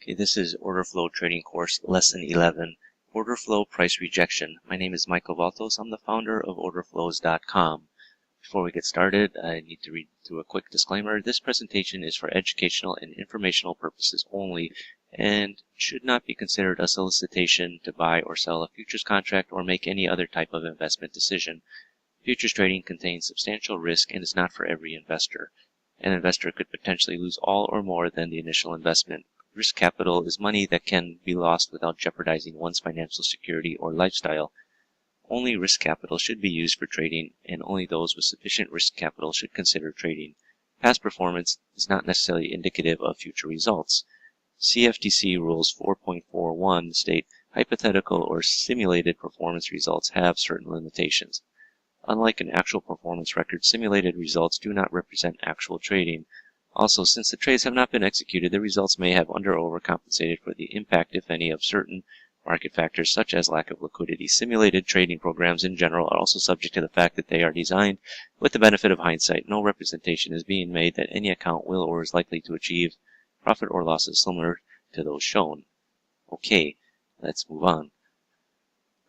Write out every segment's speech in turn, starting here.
Okay, this is Order Flow Trading Course Lesson 11, Order Flow Price Rejection. My name is Michael Valtos. I'm the founder of OrderFlows.com. Before we get started, I need to read through a quick disclaimer. This presentation is for educational and informational purposes only and should not be considered a solicitation to buy or sell a futures contract or make any other type of investment decision. Futures trading contains substantial risk and is not for every investor. An investor could potentially lose all or more than the initial investment. Risk capital is money that can be lost without jeopardizing one's financial security or lifestyle. Only risk capital should be used for trading, and only those with sufficient risk capital should consider trading. Past performance is not necessarily indicative of future results. CFTC Rules 4.41 state hypothetical or simulated performance results have certain limitations. Unlike an actual performance record, simulated results do not represent actual trading. Also, since the trades have not been executed, the results may have under or overcompensated for the impact, if any, of certain market factors such as lack of liquidity. Simulated trading programs in general are also subject to the fact that they are designed with the benefit of hindsight. No representation is being made that any account will or is likely to achieve profit or losses similar to those shown. Okay, let's move on.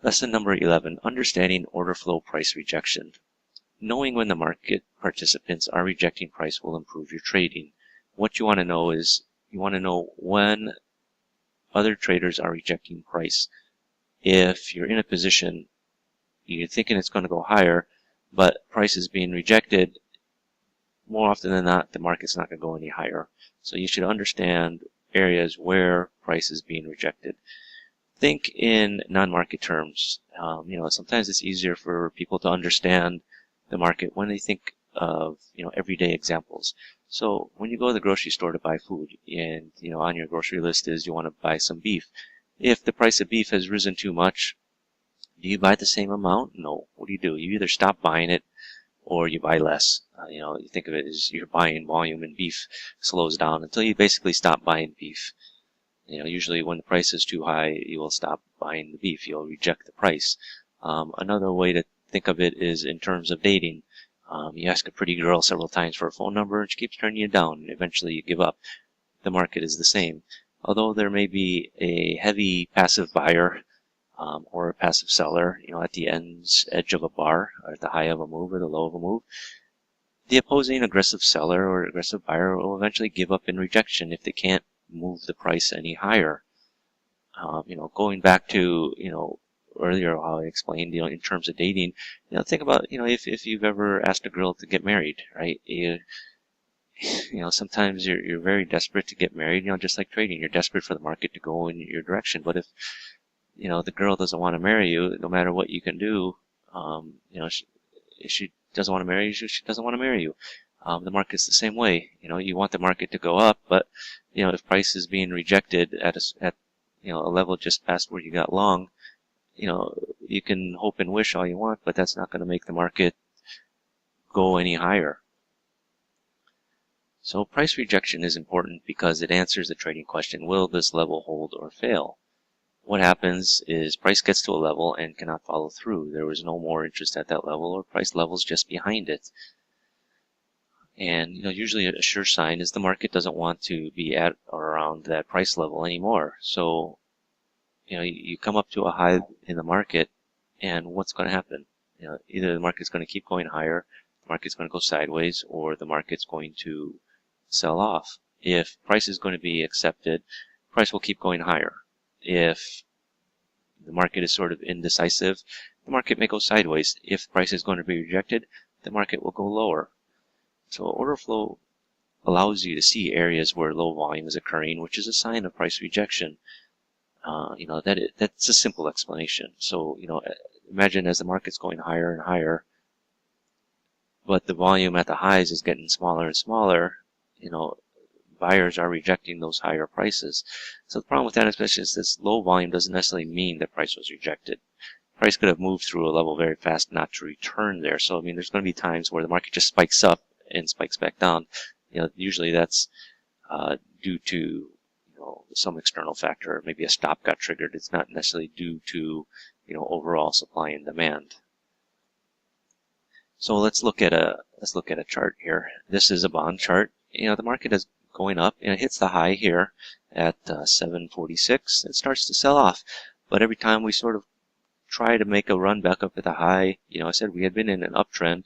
Lesson number 11, Understanding Order Flow Price Rejection. Knowing when the market participants are rejecting price will improve your trading. What you want to know is, you want to know when other traders are rejecting price. If you're in a position, you're thinking it's going to go higher, but price is being rejected, more often than not, the market's not going to go any higher. So you should understand areas where price is being rejected. Think in non-market terms. Sometimes it's easier for people to understand the market when they think of, everyday examples. So when you go to the grocery store to buy food and, on your grocery list is you want to buy some beef. If the price of beef has risen too much, do you buy the same amount? No. What do? You either stop buying it or you buy less. You think of it as you're buying volume and beef slows down until you basically stop buying beef. Usually when the price is too high, you will stop buying the beef. You'll reject the price. Another way to think of it is in terms of dating. You ask a pretty girl several times for a phone number and she keeps turning you down, and eventually you give up. The market is the same. Although there may be a heavy passive buyer or a passive seller, at the edge of a bar, or at the high of a move or the low of a move, the opposing aggressive seller or aggressive buyer will eventually give up in rejection if they can't move the price any higher. Going back to, earlier how I explained, in terms of dating, think about, if you've ever asked a girl to get married, right? Sometimes you're very desperate to get married, just like trading. You're desperate for the market to go in your direction. But if, the girl doesn't want to marry you, no matter what you can do, if she doesn't want to marry you, she doesn't want to marry you. The market's the same way. You want the market to go up, but, if price is being rejected at a level just past where you got long, you can hope and wish all you want, but that's not going to make the market go any higher. So price rejection is important because it answers the trading question, will this level hold or fail? What happens is price gets to a level and cannot follow through. There was no more interest at that level, or price level's just behind it. And, usually a sure sign is the market doesn't want to be at or around that price level anymore. So, you come up to a high in the market, and what's going to happen? Either the market's going to keep going higher, the market's going to go sideways, or the market's going to sell off. If price is going to be accepted, price will keep going higher. If the market is sort of indecisive, the market may go sideways. If price is going to be rejected, the market will go lower. So order flow allows you to see areas where low volume is occurring, which is a sign of price rejection. That's a simple explanation. So, imagine as the market's going higher and higher, but the volume at the highs is getting smaller and smaller, buyers are rejecting those higher prices. So the problem with that especially is this low volume doesn't necessarily mean that price was rejected. Price could have moved through a level very fast not to return there. So, there's going to be times where the market just spikes up and spikes back down. Usually that's due to some external factor. Maybe a stop got triggered. It's not necessarily due to overall supply and demand. So let's look at a chart here. This is a bond chart. The market has going up, and it hits the high here at 746. It starts to sell off, but every time we sort of try to make a run back up at the high, I said we had been in an uptrend.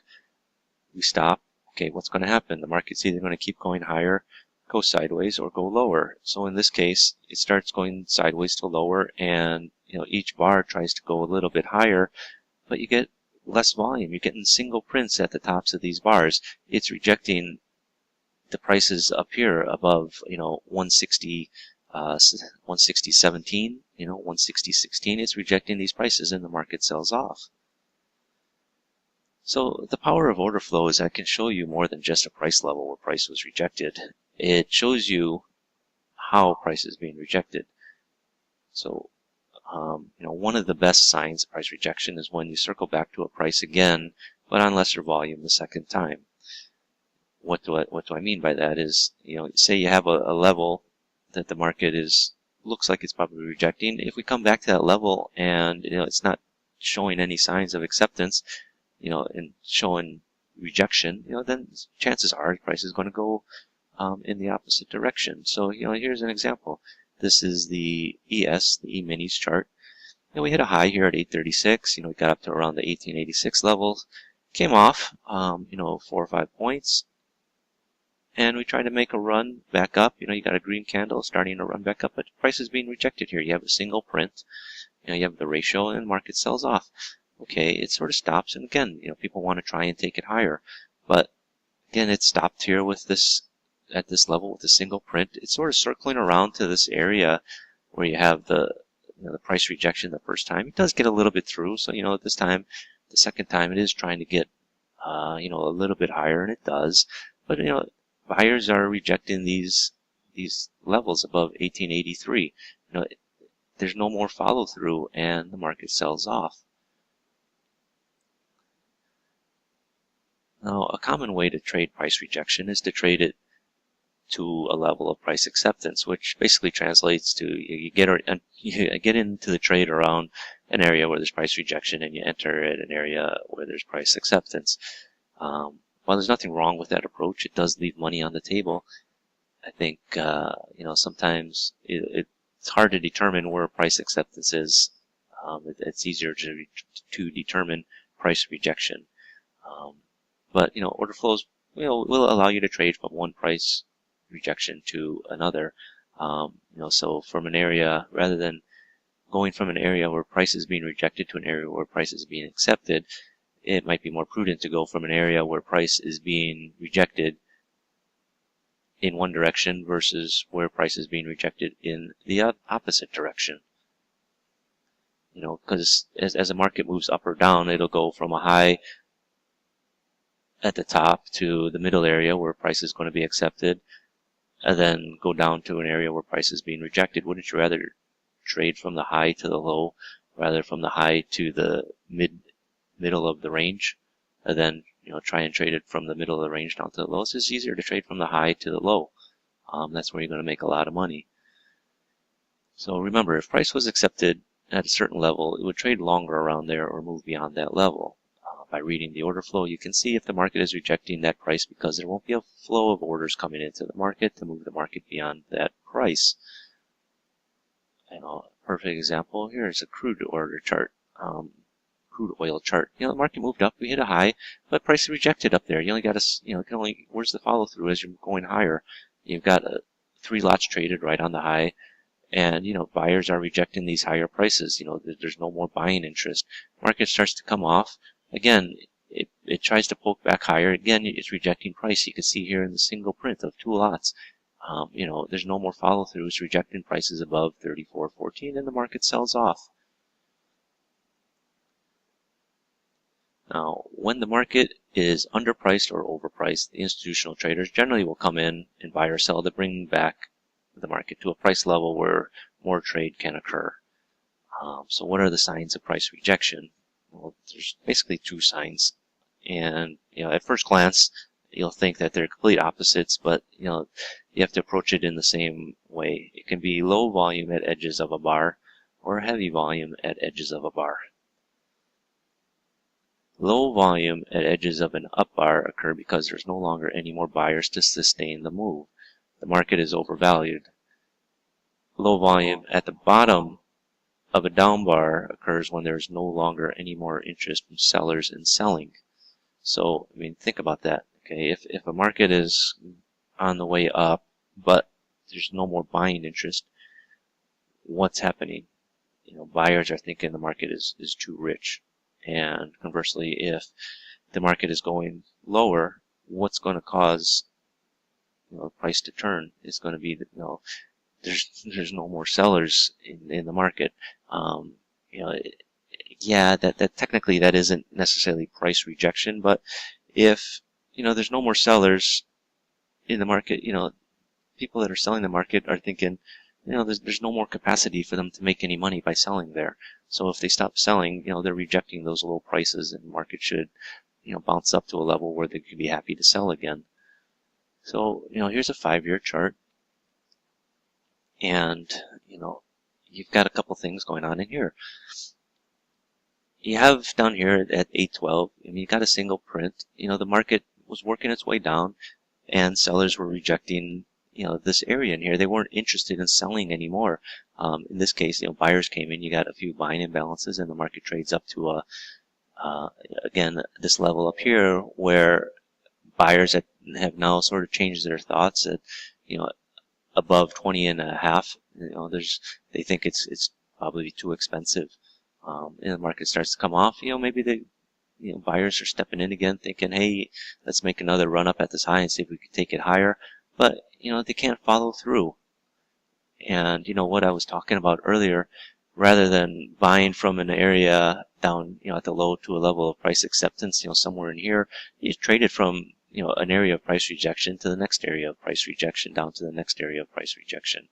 We stop. Okay, what's going to happen? The market's either going to keep going higher, go sideways, or go lower. So in this case, it starts going sideways to lower, and each bar tries to go a little bit higher, but you get less volume. You're getting single prints at the tops of these bars. It's rejecting the prices up here above 160 160.17, 160.16. It's rejecting these prices, and the market sells off. So the power of order flow is that it can show you more than just a price level where price was rejected. It shows you how price is being rejected. So one of the best signs of price rejection is when you circle back to a price again, but on lesser volume the second time. What do I mean by that is, say you have a level that the market looks like it's probably rejecting. If we come back to that level and it's not showing any signs of acceptance, and showing rejection, then chances are the price is going to go in the opposite direction. So here's an example. This is the ES, the E-minis chart. We hit a high here at 836. We got up to around the 1886 levels, came off 4 or 5 points, and we tried to make a run back up. You got a green candle starting to run back up, but the price is being rejected here. You have a single print, you have the ratio, and the market sells off. Okay, it sort of stops, and again, people want to try and take it higher, but again, it stopped here with this at this level with a single print. It's sort of circling around to this area where you have the the price rejection the first time. It does get a little bit through, so this time, the second time, it is trying to get a little bit higher, and it does. But buyers are rejecting these levels above 1883. There's no more follow through, and the market sells off. Now, a common way to trade price rejection is to trade it to a level of price acceptance, which basically translates to you get into the trade around an area where there's price rejection, and you enter at an area where there's price acceptance. While there's nothing wrong with that approach, it does leave money on the table. I think sometimes it's hard to determine where price acceptance is. It's easier to determine price rejection. But order flows will allow you to trade from one price rejection to another. So from an area, rather than going from an area where price is being rejected to an area where price is being accepted, it might be more prudent to go from an area where price is being rejected in one direction versus where price is being rejected in the opposite direction. Because as a market moves up or down, it'll go from a high at the top to the middle area where price is going to be accepted, and then go down to an area where price is being rejected. Wouldn't you rather trade from the high to the low, rather from the high to the middle of the range, and then try and trade it from the middle of the range down to the low? It's just easier to trade from the high to the low. That's where you're going to make a lot of money. So remember, if price was accepted at a certain level, it would trade longer around there or move beyond that level. By reading the order flow, you can see if the market is rejecting that price, because there won't be a flow of orders coming into the market to move the market beyond that price. A perfect example here is a crude order chart, crude oil chart. The market moved up, we hit a high, but price is rejected up there. You only got where's the follow through as you're going higher? You've got 3 lots traded right on the high, and buyers are rejecting these higher prices. There's no more buying interest. Market starts to come off. Again, it tries to poke back higher. Again, it's rejecting price. You can see here in the single print of 2 lots. There's no more follow through. It's rejecting prices above 34.14, and the market sells off. Now, when the market is underpriced or overpriced, the institutional traders generally will come in and buy or sell to bring back the market to a price level where more trade can occur. So what are the signs of price rejection? Well, there's basically 2 signs. And, at first glance, you'll think that they're complete opposites, but, you have to approach it in the same way. It can be low volume at edges of a bar or heavy volume at edges of a bar. Low volume at edges of an up bar occur because there's no longer any more buyers to sustain the move. the market is overvalued. Low volume at the bottom of a down bar occurs when there's no longer any more interest from sellers in selling. So, I mean, think about that. Okay, if a market is on the way up, but there's no more buying interest, what's happening? Buyers are thinking the market is too rich. And conversely, if the market is going lower, what's going to cause the price to turn is going to be that there's no more sellers in the market. Yeah, that technically that isn't necessarily price rejection, but if there's no more sellers in the market, people that are selling the market are thinking, there's no more capacity for them to make any money by selling there. So if they stop selling, they're rejecting those low prices, and the market should, bounce up to a level where they could be happy to sell again. So, here's a 5-year chart, and, you've got a couple things going on in here. You have down here at 812, you got a single print. The market was working its way down, and sellers were rejecting, this area in here. They weren't interested in selling anymore. In this case, buyers came in. You got a few buying imbalances, and the market trades up to again, this level up here where buyers have now sort of changed their thoughts at, above 20.5. They think it's probably too expensive. And the market starts to come off. Maybe buyers are stepping in again, thinking, hey, let's make another run up at this high and see if we can take it higher. But they can't follow through. And what I was talking about earlier, rather than buying from an area down at the low to a level of price acceptance, somewhere in here, you traded from an area of price rejection to the next area of price rejection, down to the next area of price rejection.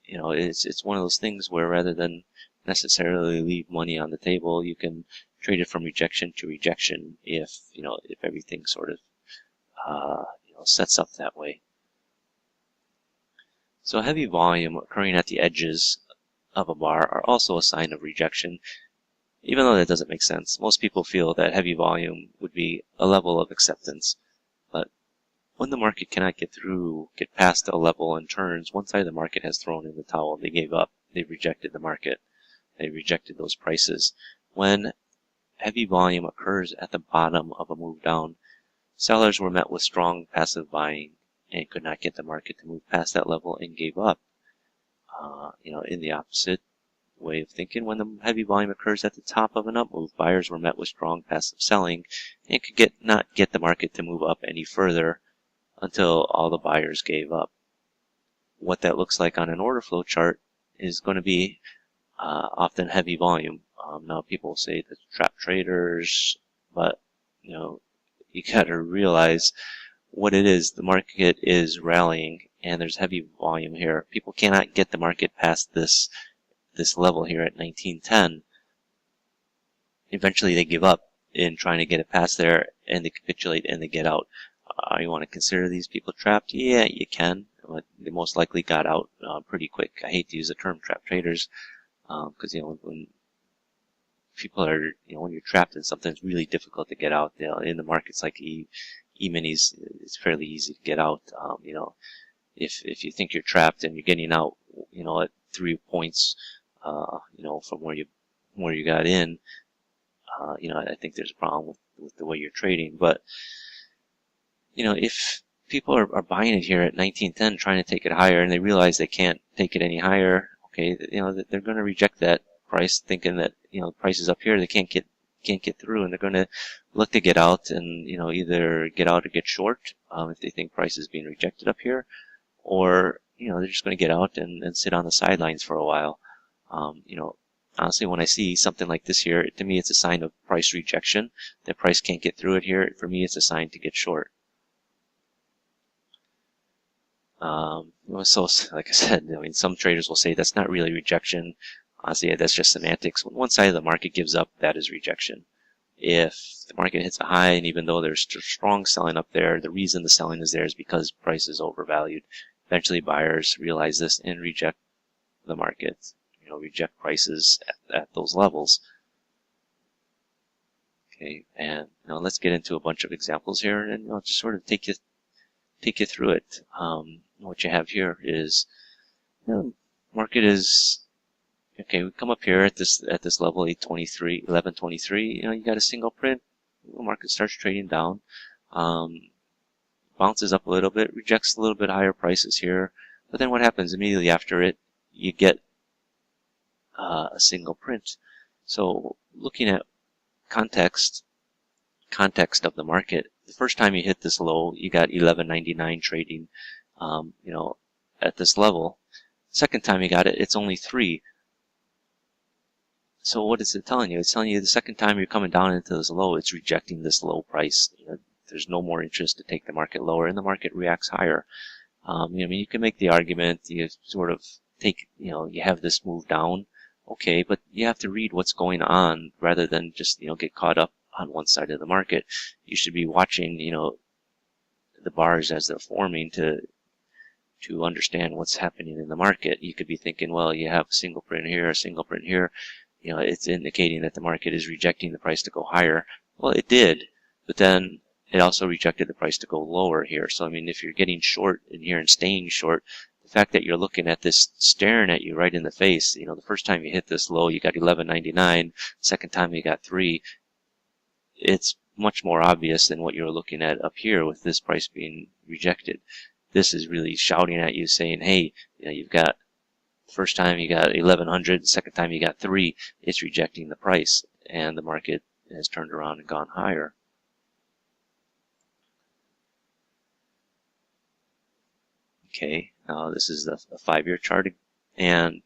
It's one of those things where rather than necessarily leave money on the table, you can trade it from rejection to rejection if everything sort of sets up that way. So heavy volume occurring at the edges of a bar are also a sign of rejection, even though that doesn't make sense. Most people feel that heavy volume would be a level of acceptance, but when the market cannot get past a level and turns, one side of the market has thrown in the towel. They gave up. They rejected the market. They rejected those prices. When heavy volume occurs at the bottom of a move down, sellers were met with strong passive buying and could not get the market to move past that level and gave up. In the opposite way of thinking, when the heavy volume occurs at the top of an up move, buyers were met with strong passive selling and could not get the market to move up any further until all the buyers gave up. What that looks like on an order flow chart is going to be often heavy volume. Now people say that trap traders, but you got to realize what it is. The market is rallying, and there's heavy volume here. People cannot get the market past this level here at 1910. Eventually, they give up in trying to get it past there, and they capitulate and they get out. You want to consider these people trapped? Yeah, you can. But they most likely got out pretty quick. I hate to use the term trap traders because when people are, when you're trapped in something, it's really difficult to get out. In the markets like E-minis, it's fairly easy to get out. If you think you're trapped and you're getting out, at 3 points, from where you got in, I think there's a problem with the way you're trading. But if people are buying it here at 1910, trying to take it higher, and they realize they can't take it any higher, okay, they're going to reject that price, thinking that the price is up here, they can't get through, and they're going to look to get out and either get out or get short if they think price is being rejected up here, or they're just going to get out and sit on the sidelines for a while. Honestly, when I see something like this here, to me it's a sign of price rejection. The price can't get through it here. For me, it's a sign to get short. So like I said, some traders will say that's not really rejection. Honestly, that's just semantics. When one side of the market gives up, that is rejection. If the market hits a high, and even though there's strong selling up there, the reason the selling is there is because price is overvalued. Eventually, buyers realize this and reject the market. Reject prices at those levels. Okay, and let's get into a bunch of examples here, and just sort of take take you through it. What you have here is, market is okay. We come up here at this level 1123. You got a single print. The market starts trading down, bounces up a little bit, rejects a little bit higher prices here, but then what happens immediately after it? You get a single print. So looking at context of the market, the first time you hit this low, you got 11.99 trading, at this level. Second time you got it, it's only 3. So what is it telling you? It's telling you the second time you're coming down into this low, it's rejecting this low price. There's no more interest to take the market lower, and the market reacts higher. You can make the argument, you sort of take, you have this move down, okay, but you have to read what's going on rather than just, get caught up on one side of the market. You should be watching, the bars as they're forming to understand what's happening in the market. You could be thinking, well, you have a single print here, a single print here. It's indicating that the market is rejecting the price to go higher. Well, it did, but then it also rejected the price to go lower here. So, if you're getting short in here and staying short, the fact that you're looking at this staring at you right in the face, the first time you hit this low, you got 11.99. Second time you got 3. It's much more obvious than what you're looking at up here with this price being rejected. This is really shouting at you saying, hey, you've got first time you got 1100, second time you got 3, it's rejecting the price, and the market has turned around and gone higher. Okay, now this is the 5-year chart, and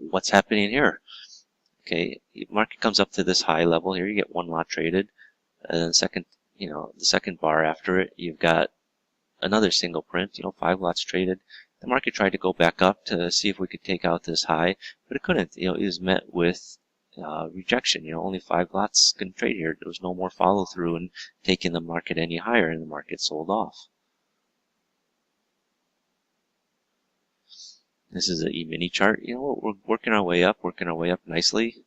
what's happening here? Okay, the market comes up to this high level here, you get 1 lot traded, and then the second bar after it, you've got another single print, 5 lots traded. The market tried to go back up to see if we could take out this high, but it couldn't. It was met with rejection. Only 5 lots can trade here. There was no more follow through and taking the market any higher, and the market sold off. This is an E-mini chart. We're working our way up nicely.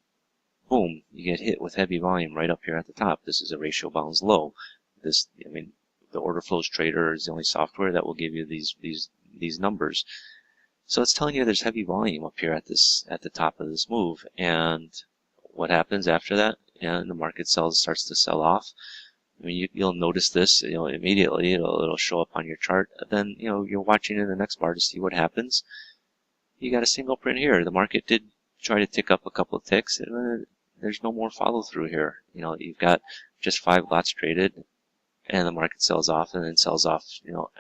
Boom, you get hit with heavy volume right up here at the top. This is a ratio bounds low. The Order Flows Trader is the only software that will give you these numbers. So it's telling you there's heavy volume up here at the top of this move. And what happens after that? And the market starts to sell off. You'll notice this, immediately. It'll show up on your chart. Then, you're watching in the next bar to see what happens. You got a single print here. The market did try to tick up a couple of ticks, and there's no more follow through here. You've got just 5 lots traded, and the market sells off and then sells off,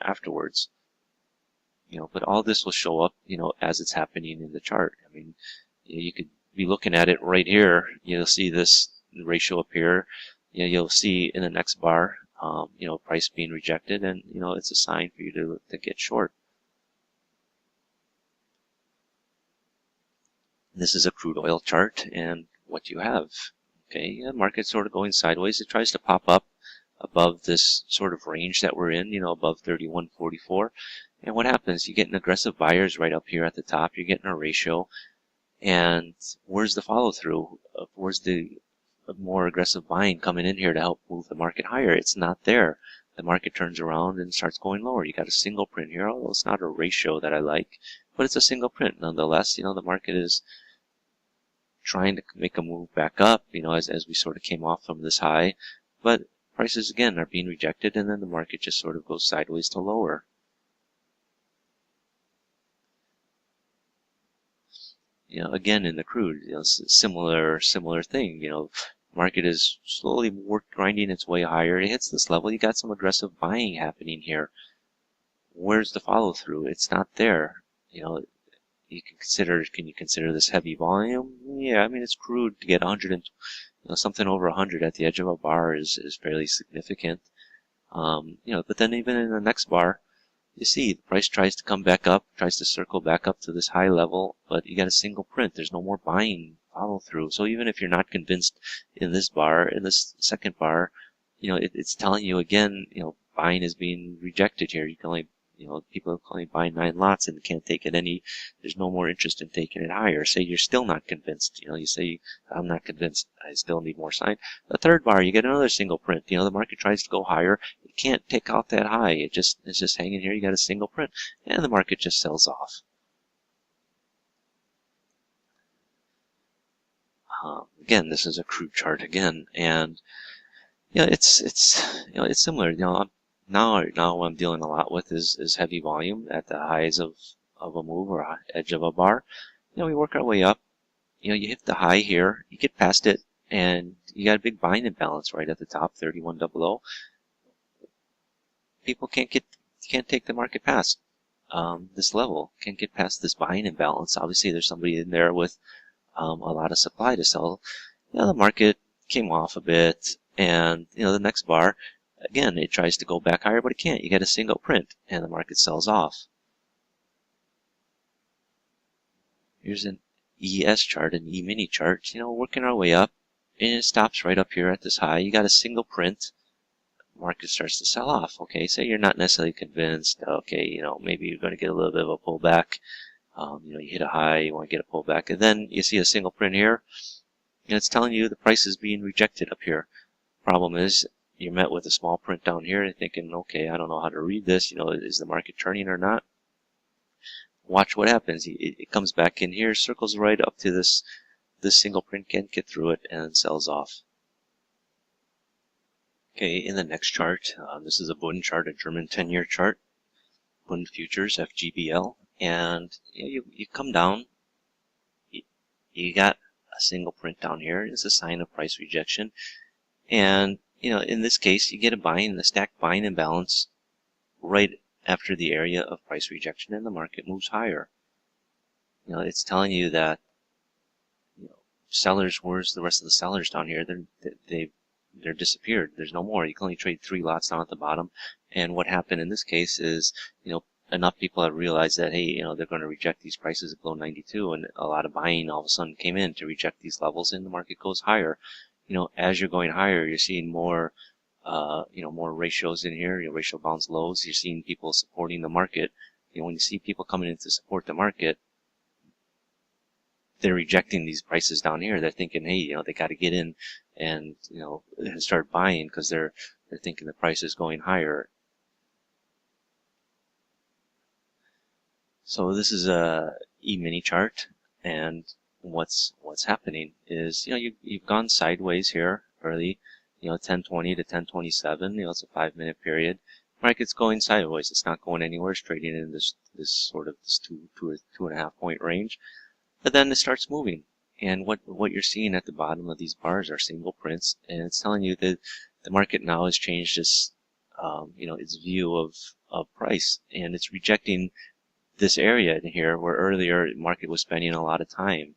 afterwards. But all this will show up, as it's happening in the chart. You could be looking at it right here. You'll see this ratio appear. You'll see in the next bar, price being rejected, and, it's a sign for you to get short. This is a crude oil chart, and what you have. Okay, the market's sort of going sideways. It tries to pop up above this sort of range that we're in, above 31.44. And what happens? You get an aggressive buyers right up here at the top. You're getting a ratio. And where's the follow through? Where's the more aggressive buying coming in here to help move the market higher? It's not there. The market turns around and starts going lower. You got a single print here, although it's not a ratio that I like, but it's a single print nonetheless. The market is trying to make a move back up, as we sort of came off from this high. But prices, again, are being rejected, and then the market just sort of goes sideways to lower. Again, in the crude, similar thing. Market is slowly grinding its way higher. It hits this level. You got some aggressive buying happening here. Where's the follow through? It's not there. Can you consider this heavy volume? Yeah, it's crude to get 100 and something over 100 at the edge of a bar is fairly significant. But then even in the next bar, you see the price tries to come back up, tries to circle back up to this high level, but you got a single print. There's no more buying follow through. So even if you're not convinced in this bar, in this second bar, it's telling you again, buying is being rejected here. You can only people are only buying 9 lots and can't take it any. There's no more interest in taking it higher. Say you're still not convinced. You say, I'm not convinced. I still need more sign. The third bar, you get another single print. The market tries to go higher. It can't take out that high. It's just hanging here. You got a single print, and the market just sells off. Again, this is a crude chart again, and it's similar. Now what I'm dealing a lot with is heavy volume at the highs of a move or edge of a bar. We work our way up. You hit the high here, you get past it, and you got a big buying imbalance right at the top, 3100. People can't take the market past this level. Can't get past this buying imbalance. Obviously, there's somebody in there with a lot of supply to sell. The market came off a bit, and the next bar, again, it tries to go back higher, but it can't. You get a single print, and the market sells off. Here's an ES chart, an E-mini chart, working our way up, and it stops right up here at this high. You got a single print, market starts to sell off. Okay, so you're not necessarily convinced. Okay, maybe you're going to get a little bit of a pullback. You hit a high, you want to get a pullback, and then you see a single print here, and it's telling you the price is being rejected up here. Problem is, you're met with a small print down here, and thinking, okay, I don't know how to read this. Is the market turning or not? Watch what happens. It comes back in here, circles right up to this single print, can't get through it, and sells off. Okay, in the next chart, this is a Bund chart, a German 10-year chart, Bund futures, FGBL, and you come down, you got a single print down here. It's a sign of price rejection, and in this case, you get a stacked buying imbalance right after the area of price rejection, and the market moves higher. It's telling you that sellers, where's the rest of the sellers down here? They're disappeared. There's no more. You can only trade 3 lots down at the bottom. And what happened in this case is, enough people have realized that, hey, they're going to reject these prices below 92, and a lot of buying all of a sudden came in to reject these levels, and the market goes higher. As you're going higher, you're seeing more, more ratios in here, ratio bounds lows. You're seeing people supporting the market. When you see people coming in to support the market, they're rejecting these prices down here. They're thinking, hey, they got to get in and, start buying because they're thinking the price is going higher. So this is a E-mini chart, and what's happening is, you've gone sideways here early, 1020 to 1027, it's a 5-minute period. Market's going sideways. It's not going anywhere. It's trading in this sort of this 2.5 point range. But then it starts moving, and what you're seeing at the bottom of these bars are single prints, and it's telling you that the market now has changed its, its view of price, and it's rejecting this area in here where earlier the market was spending a lot of time.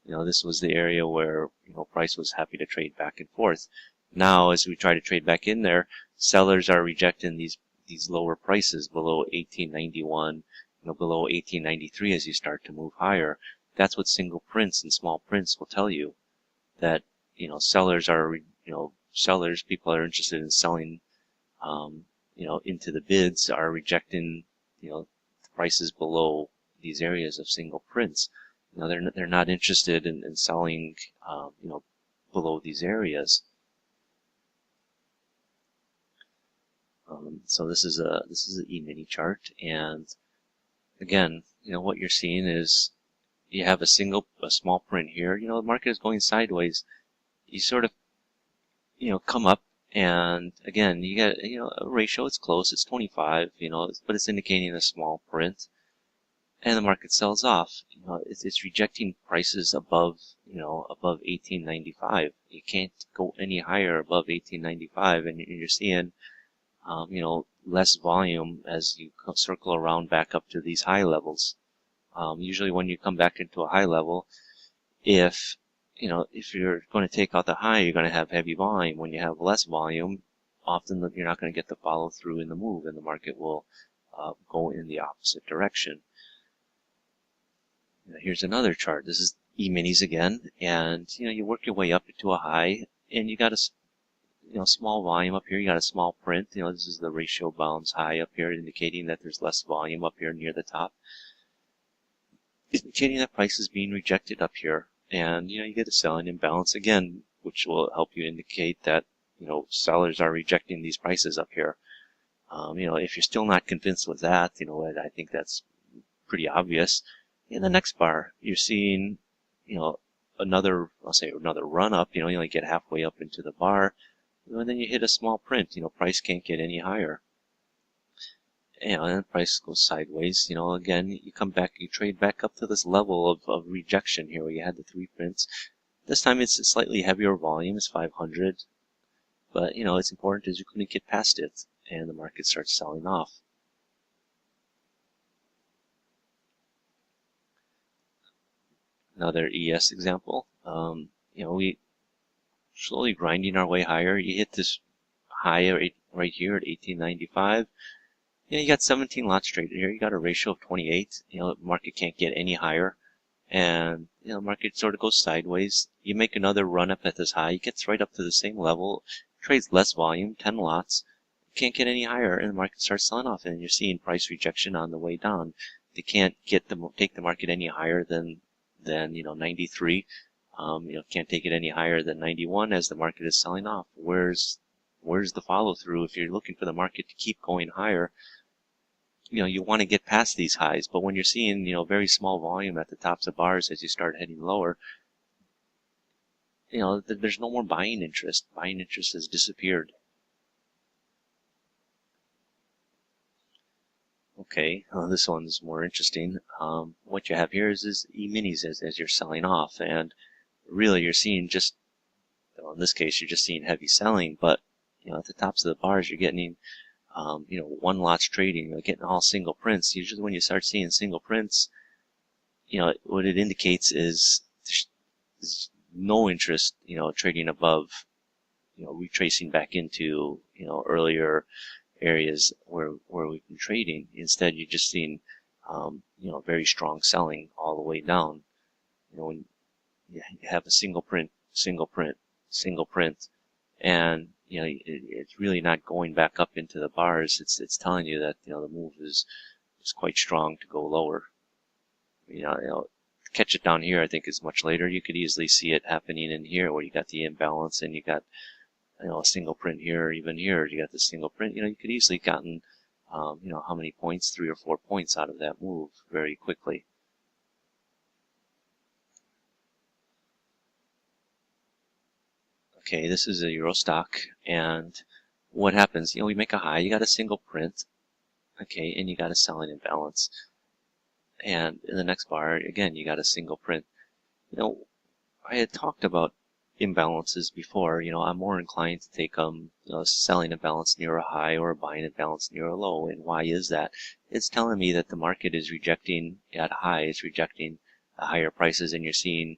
This was the area where price was happy to trade back and forth. Now, as we try to trade back in there, sellers are rejecting these lower prices below 1891, below 1893 as you start to move higher. That's what single prints and small prints will tell you, that sellers are people are interested in selling into the bids are rejecting the prices below these areas of single prints. They're not interested in selling below these areas. So this is an E-mini chart, and again, what you're seeing is you have a small print here. The market is going sideways. You sort of, come up, and again, you get, a ratio. It's close. It's 25, but it's indicating a small print, and the market sells off. It's rejecting prices above, above 1895. You can't go any higher above 1895, and you're seeing, less volume as you circle around back up to these high levels. Usually when you come back into a high level, if you're going to take out the high, you're going to have heavy volume. When you have less volume, often you're not going to get the follow through in the move, and the market will go in the opposite direction. Here's another chart. This is E-minis again, and you work your way up to a high, and you got a small volume up here. You got a small print. This is the ratio bounds high up here, indicating that there's less volume up here near the top, indicating that price is being rejected up here. And you get a selling imbalance again, which will help you indicate that sellers are rejecting these prices up here. If you're still not convinced with that, I think that's pretty obvious. In the next bar, you're seeing, I'll say another run up. You only get halfway up into the bar, and then you hit a small print. Price can't get any higher. And then price goes sideways. Again, you come back, you trade back up to this level of rejection here where you had the 3 prints. This time it's a slightly heavier volume, it's 500. But, it's important is you couldn't get past it, and the market starts selling off. Another ES example. We slowly grinding our way higher. You hit this high right here at 1895. You got 17 lots traded here. You got a ratio of 28. The market can't get any higher. And, the market sort of goes sideways. You make another run up at this high. It gets right up to the same level. Trades less volume, 10 lots. Can't get any higher, and the market starts selling off. And you're seeing price rejection on the way down. They can't take the market any higher than 93. Can't take it any higher than 91 as the market is selling off. Where's the follow through? If you're looking for the market to keep going higher, you want to get past these highs. But when you're seeing, very small volume at the tops of bars as you start heading lower, there's no more buying interest. Buying interest has disappeared. Okay, this one's more interesting. What you have here is E-minis as you're selling off, and really you're seeing just, in this case, you're just seeing heavy selling, but, at the tops of the bars, you're getting, one lot's trading, you're getting all single prints. Usually when you start seeing single prints, what it indicates is there's no interest, trading above, retracing back into, earlier areas where we've been trading. Instead, you're just seeing, very strong selling all the way down. When you have a single print, and, it's really not going back up into the bars. It's telling you that, the move is quite strong to go lower. To catch it down here, I think is much later. You could easily see it happening in here where you got the imbalance and you got, a single print here, or even here, you got the single print. You could easily gotten, how many points, 3 or 4 points out of that move very quickly. Okay, this is a Euro stock, and what happens, we make a high, you got a single print, okay, and you got a selling imbalance. And in the next bar, again, you got a single print. I had talked about imbalances before. I'm more inclined to take selling imbalance near a high or a buying imbalance near a low. And why is that? It's telling me that the market is rejecting at high, it's rejecting higher prices, and you're seeing,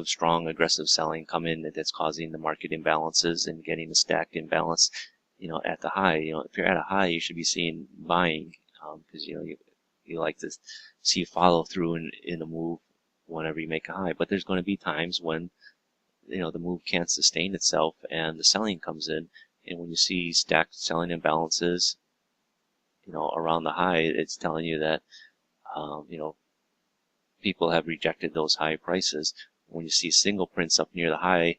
strong aggressive selling come in that's causing the market imbalances and getting a stacked imbalance, at the high. If you're at a high, you should be seeing buying, because, you like to see follow through in a move whenever you make a high. But there's going to be times when, the move can't sustain itself and the selling comes in. And when you see stacked selling imbalances, around the high, it's telling you that, people have rejected those high prices. When you see single prints up near the high,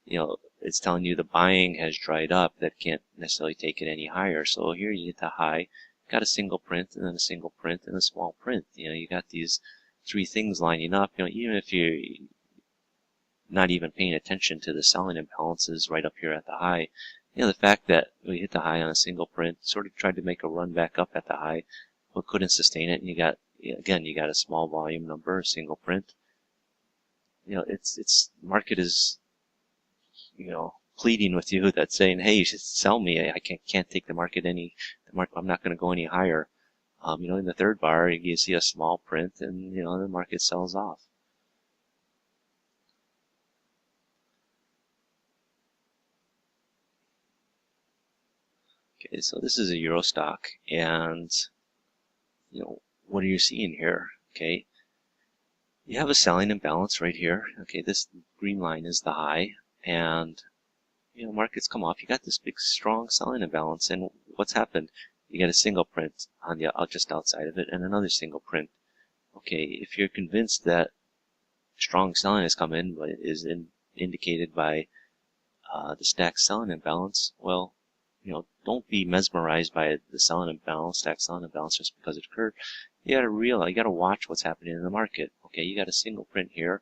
it's telling you the buying has dried up that can't necessarily take it any higher. So here you hit the high, got a single print, and then a single print, and a small print. You got these 3 things lining up. Even if you're not even paying attention to the selling imbalances right up here at the high, the fact that we hit the high on a single print, sort of tried to make a run back up at the high, but couldn't sustain it, and you got a small volume number, a single print. It's market is, pleading with you, that's saying, hey, you should sell me. I can't take the market I'm not going to go any higher. In the third bar, you see a small print, and the market sells off. Okay, so this is a Euro stock, and what are you seeing here? Okay, you have a selling imbalance right here. Okay, this green line is the high, and markets come off. You got this big, strong selling imbalance, and what's happened? You get a single print on the just outside of it, and another single print. Okay, if you're convinced that strong selling has come in, but is indicated by the stack selling imbalance, well, don't be mesmerized by the selling imbalance, stack selling imbalance just because it occurred. You gotta realize, you gotta watch what's happening in the market. Okay, you got a single print here.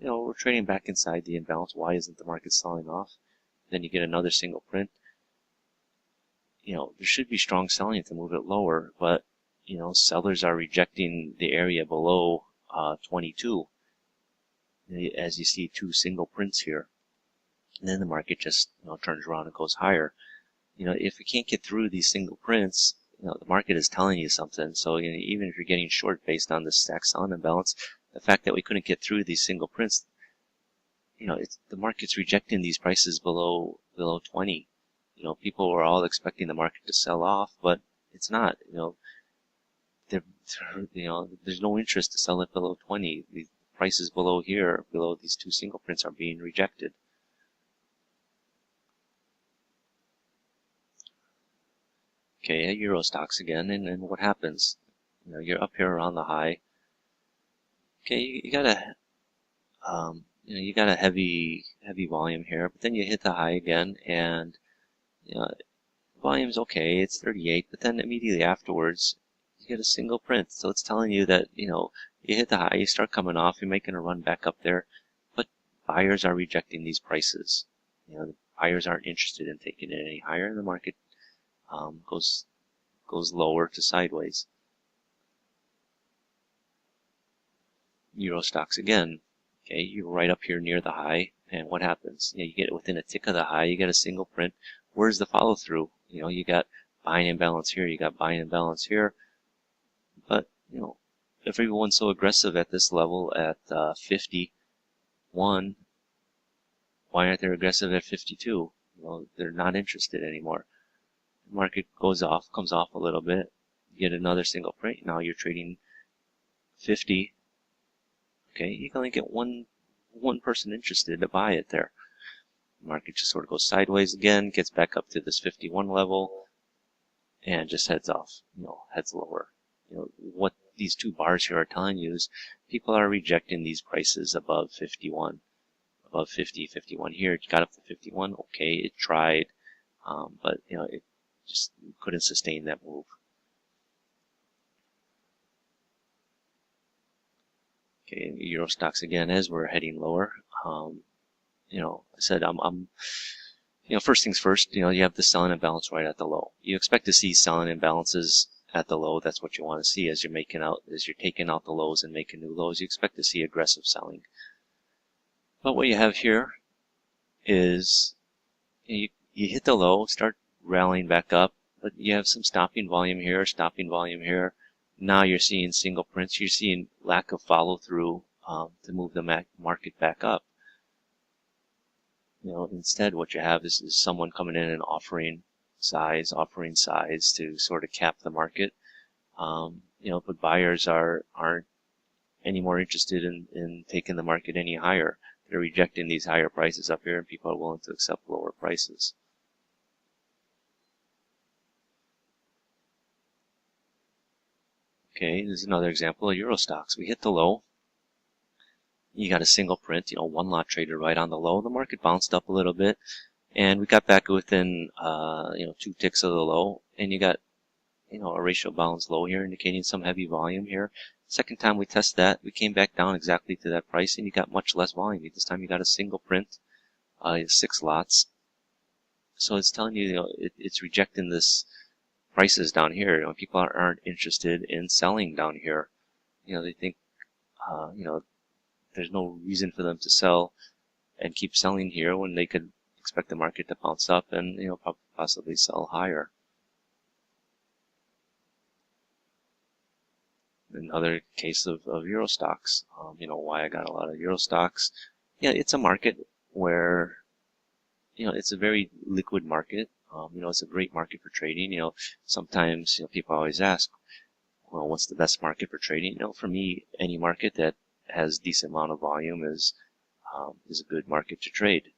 We're trading back inside the imbalance. Why isn't the market selling off? Then you get another single print. There should be strong selling to move it lower, but sellers are rejecting the area below 22. As you see, two single prints here. And then the market just turns around and goes higher. If we can't get through these single prints, the market is telling you something. So even if you're getting short based on the stack selling imbalance, the fact that we couldn't get through these single prints, the market's rejecting these prices below 20. People were all expecting the market to sell off, but it's not. There's no interest to sell it below 20. The prices below here, below these two single prints, are being rejected. Okay, Euro stocks again, and what happens? You're up here around the high. Okay, you got a you got a heavy volume here, but then you hit the high again, and volume's okay, it's 38, but then immediately afterwards you get a single print. So it's telling you that you hit the high, you start coming off, you're making a run back up there, but buyers are rejecting these prices. The buyers aren't interested in taking it any higher, and the market goes lower to sideways. Euro stocks again. Okay, you're right up here near the high, and what happens? You get it within a tick of the high, you get a single print. Where's the follow through? You got buying imbalance here, you got buying imbalance here, but if everyone's so aggressive at this level at 51, why aren't they aggressive at 52? They're not interested anymore. The market comes off a little bit, you get another single print. Now you're trading 50. Okay, you can only get one person interested to buy it there. The market just sort of goes sideways again, gets back up to this 51 level, and just heads off, heads lower. What these two bars here are telling you is people are rejecting these prices above 51, above 50, 51 here. It got up to 51, okay, it tried, but it just couldn't sustain that move. Okay, Euro stocks again as we're heading lower. I said first things first. You have the selling imbalance right at the low. You expect to see selling imbalances at the low. That's what you want to see as you're taking out the lows and making new lows. You expect to see aggressive selling. But what you have here is you hit the low, start rallying back up, but you have some stopping volume here, stopping volume here. Now you're seeing single prints. You're seeing lack of follow through to move the market back up. Instead, what you have is someone coming in and offering size to sort of cap the market. But buyers aren't any more interested in taking the market any higher. They're rejecting these higher prices up here, and people are willing to accept lower prices. Okay, this is another example of Euro stocks. We hit the low. You got a single print, one lot traded right on the low. The market bounced up a little bit, and we got back within, 2 ticks of the low, and you got, a ratio balance low here, indicating some heavy volume here. Second time we test that, we came back down exactly to that price, and you got much less volume. This time you got a single print, 6 lots. So it's telling you, it's rejecting this prices down here. People aren't interested in selling down here. They think, there's no reason for them to sell and keep selling here when they could expect the market to bounce up and, possibly sell higher. Another case of Euro stocks. Why I got a lot of Euro stocks. Yeah, it's a market where, it's a very liquid market. It's a great market for trading. Sometimes, people always ask, well, what's the best market for trading? For me, any market that has decent amount of volume is a good market to trade.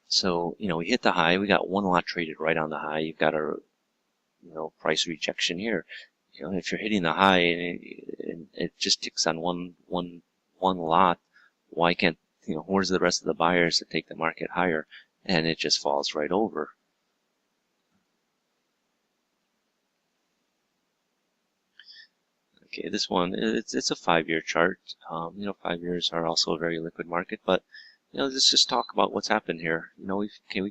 So, we hit the high. We got one lot traded right on the high. You've got a, price rejection here. If you're hitting the high and it just ticks on one lot, why can't where's the rest of the buyers to take the market higher? And it just falls right over. Okay, this one, it's a 5-year chart. 5 years are also a very liquid market, but let's just talk about what's happened here. We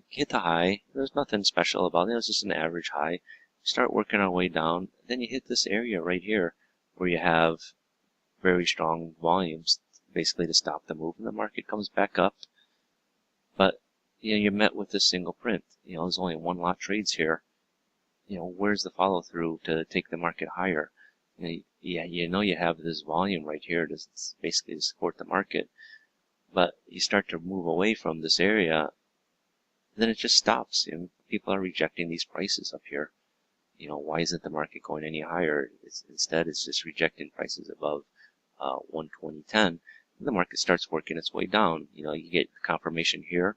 hit the high. There's nothing special about it. It's just an average high. We start working our way down. Then you hit this area right here where you have very strong volumes, basically to stop the move, and the market comes back up. But you're met with this single print. There's only one lot trades here. Where's the follow through to take the market higher? You have this volume right here to basically support the market, but you start to move away from this area, then it just stops. People are rejecting these prices up here. Why isn't the market going any higher? Instead, it's just rejecting prices above 120.10. And the market starts working its way down. You get confirmation here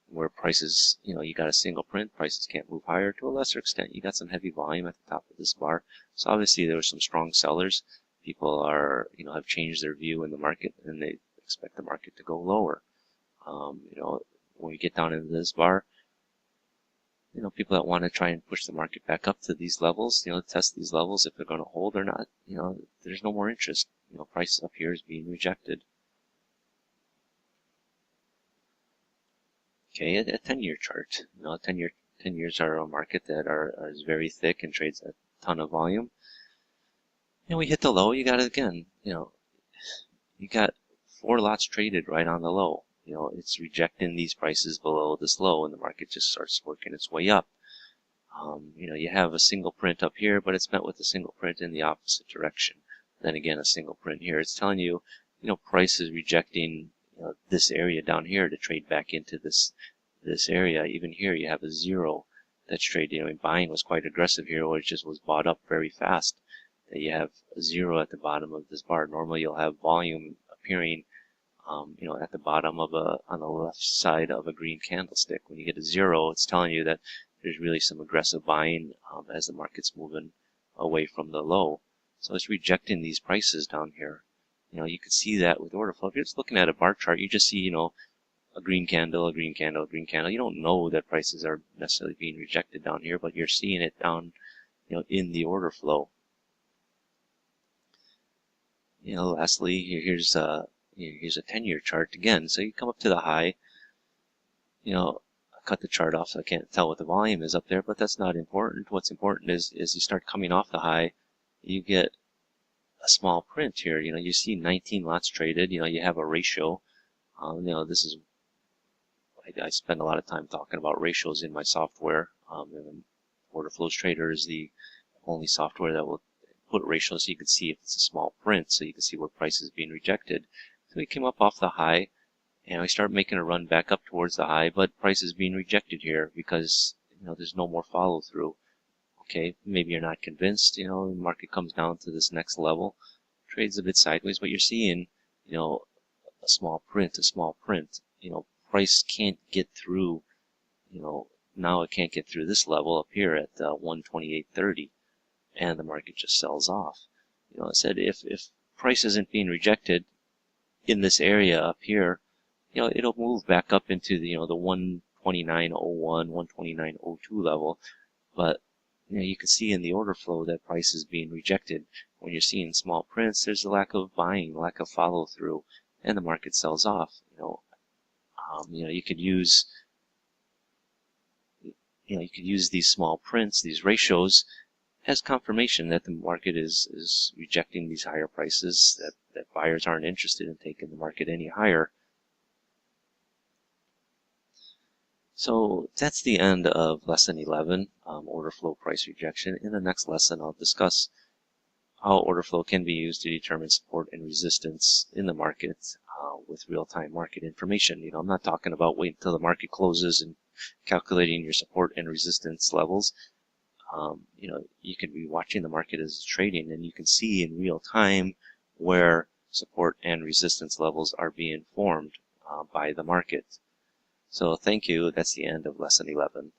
where prices, you got a single print, prices can't move higher. To a lesser extent, you got some heavy volume at the top of this bar. So obviously there were some strong sellers. People are, have changed their view in the market, and they expect the market to go lower. When we get down into this bar, people that want to try and push the market back up to these levels, test these levels if they're going to hold or not, there's no more interest. Price up here is being rejected. Okay, a 10-year chart. 10 years are a market that is very thick and trades a ton of volume. We hit the low, you got it again. You got 4 lots traded right on the low. It's rejecting these prices below this low, and the market just starts working its way up. You have a single print up here, but it's met with a single print in the opposite direction. Then again, a single print here. It's telling you, price is rejecting this area down here to trade back into this area. Even here, you have a 0 that's traded. Buying was quite aggressive here, or it just was bought up very fast. That you have a 0 at the bottom of this bar. Normally, you'll have volume appearing at the bottom of on the left side of a green candlestick. When you get a 0, it's telling you that there's really some aggressive buying as the market's moving away from the low. So it's rejecting these prices down here. You can see that with order flow. If you're just looking at a bar chart, you just see, a green candle, a green candle, a green candle. You don't know that prices are necessarily being rejected down here, but you're seeing it down, in the order flow. Lastly, here's a 10-year chart again. So you come up to the high. I cut the chart off, so I can't tell what the volume is up there, but that's not important. What's important is you start coming off the high, you get a small print here. You see 19 lots traded. You have a ratio. This is, I spend a lot of time talking about ratios in my software. Order Flows Trader is the only software that will put ratios so you can see if it's a small print, so you can see where price is being rejected. So we came up off the high, and we start making a run back up towards the high, but price is being rejected here because there's no more follow through. Okay, maybe you're not convinced. The market comes down to this next level, trades a bit sideways, but you're seeing a small print. Price can't get through. Now it can't get through this level up here at 128.30, and the market just sells off. I said if price isn't being rejected in this area up here, it'll move back up into the 129.01, 129.02 level. But you can see in the order flow that price is being rejected. When you're seeing small prints, there's a lack of buying, lack of follow through, and the market sells off. You could use these small prints, these ratios, as confirmation that the market is rejecting these higher prices, that buyers aren't interested in taking the market any higher. So that's the end of lesson 11, order flow price rejection. In the next lesson, I'll discuss how order flow can be used to determine support and resistance in the market with real-time market information. I'm not talking about waiting until the market closes and calculating your support and resistance levels. You can be watching the market as it's trading, and you can see in real time where support and resistance levels are being formed by the market. So thank you. That's the end of lesson 11.